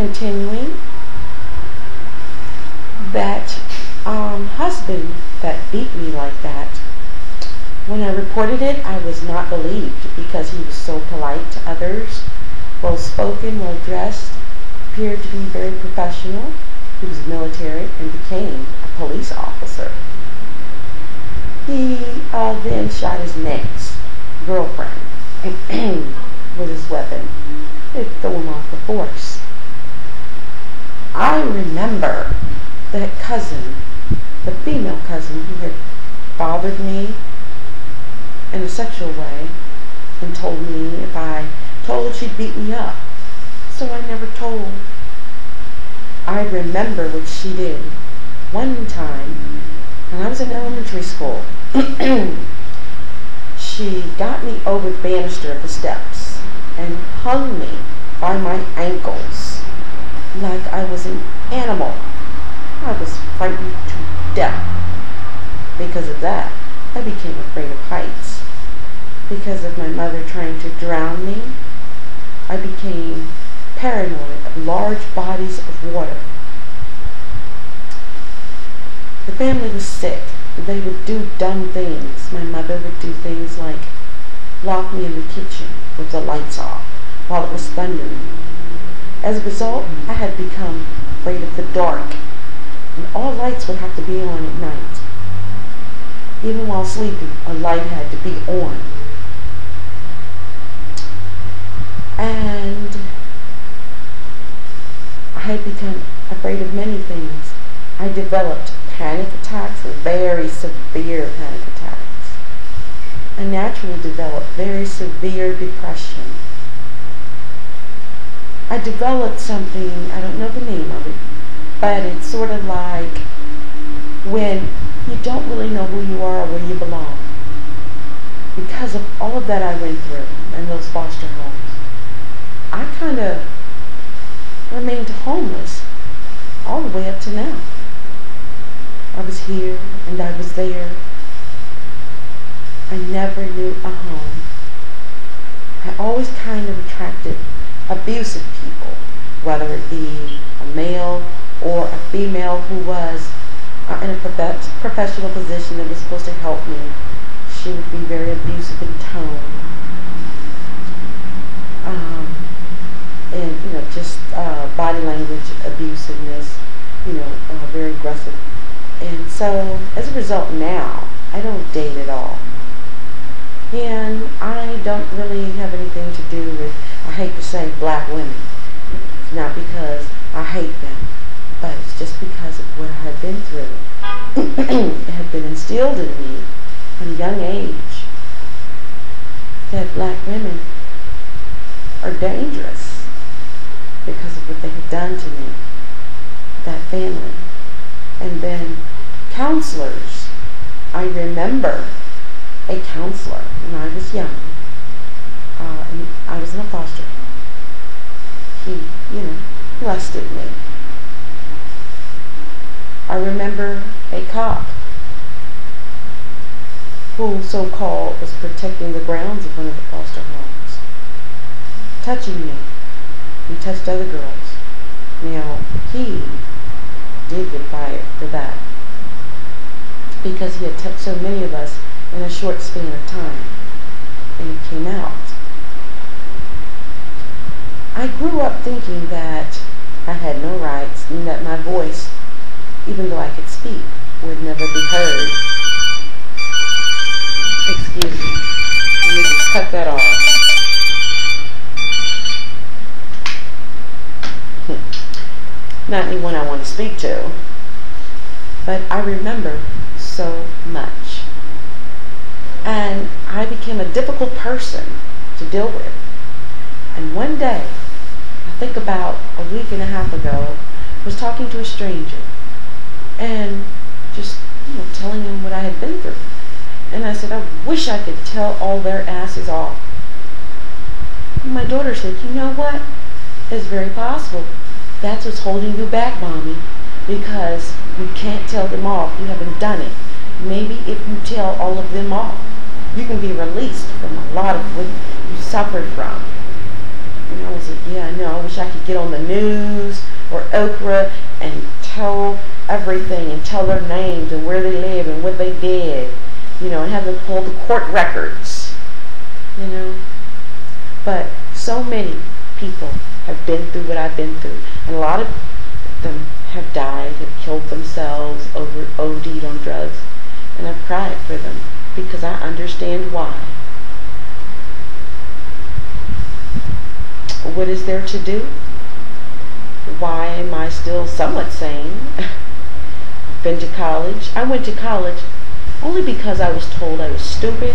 Continuing, that husband that beat me like that, when I reported it, I was not believed because he was so polite to others, well spoken, well dressed, appeared to be very professional. He was military and became a police officer. He then shot his next girlfriend with his weapon. It threw him off the force. I remember that cousin, the female cousin who had bothered me in a sexual way and told me if I told she'd beat me up. So I never told. I remember what she did. One time, when I was in elementary school, she got me over the banister of the steps and hung me by my ankles like I was an animal. I was frightened to death. Because of that, I became afraid of heights. Because of my mother trying to drown me, I became paranoid of large bodies of water. The family was sick. They would do dumb things. My mother would do things like lock me in the kitchen with the lights off while it was thundering. As a result, I had become afraid of the dark, and all lights would have to be on at night. Even while sleeping, a light had to be on. And I had become afraid of many things. I developed panic attacks, very severe panic attacks. I naturally developed very severe depression. I developed something, I don't know the name of it, but it's sort of like when you don't really know who you are or where you belong. Because of all of that I went through in those foster homes, I kind of remained homeless all the way up to now. I was here and I was there. I never knew a home. I always kind of attracted abusive people, whether it be a male or a female who was in a professional position that was supposed to help me. She would be very abusive in tone. And, just body language abusiveness, very aggressive. And so, as a result now, I don't date at all. And I don't really have anything to do with, I hate to say, black women. It's not because I hate them, but it's just because of what I have been through. It had been instilled in me at a young age that black women are dangerous because of what they have done to me, that family. And then counselors. I remember a counselor when I was young, and I was in a foster home. He, molested me. I remember a cop who so-called was protecting the grounds of one of the foster homes, touching me. He touched other girls. Now, he did get fired for that because he had touched so many of us in a short span of time, and it came out. I grew up thinking that I had no rights and that my voice, even though I could speak, would never be heard. Excuse me. Let me just cut that off. Not anyone I want to speak to, but I remember so much. And I became a difficult person to deal with. And one day, I think about a week and a half ago, I was talking to a stranger and just telling him what I had been through. And I said, I wish I could tell all their asses off. And my daughter said, you know what? It's very possible. That's what's holding you back, Mommy, because you can't tell them off. You haven't done it. Maybe if you tell all of them off, you can be released from a lot of what you suffered from. And I was like, yeah, I know. I wish I could get on the news or Oprah and tell everything and tell their names and where they live and what they did, and have them pull the court records, But so many people have been through what I've been through, and a lot of them have died, have killed themselves, OD'd on drugs, and I've cried for them because I understand why. What is there to do? Why am I still somewhat sane? I've been to college. I went to college only because I was told I was stupid